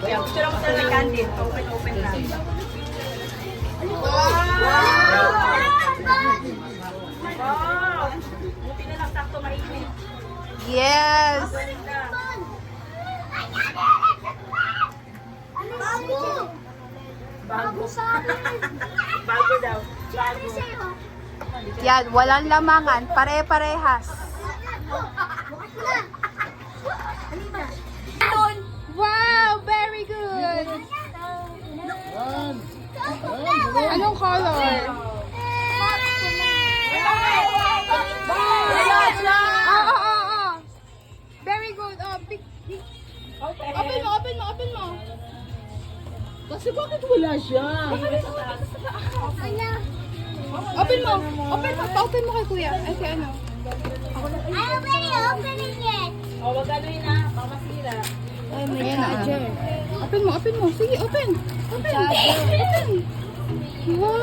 Picture mo sa candid. Open lang. Wow! Buti na lang sakto mainit. Yes! Bago sa akin. Bago daw. Bago. Yan, walang lamangan. Pare-parehas. Wow! Very good! Anong color? Oo. Very good. Open mo. Kasi bakit wala siya? Open mo kay kuya. Ay, kay ano? O, wag ano yun na. Pamasira. Ay, may charger. Open mo. Sige, open. Wow!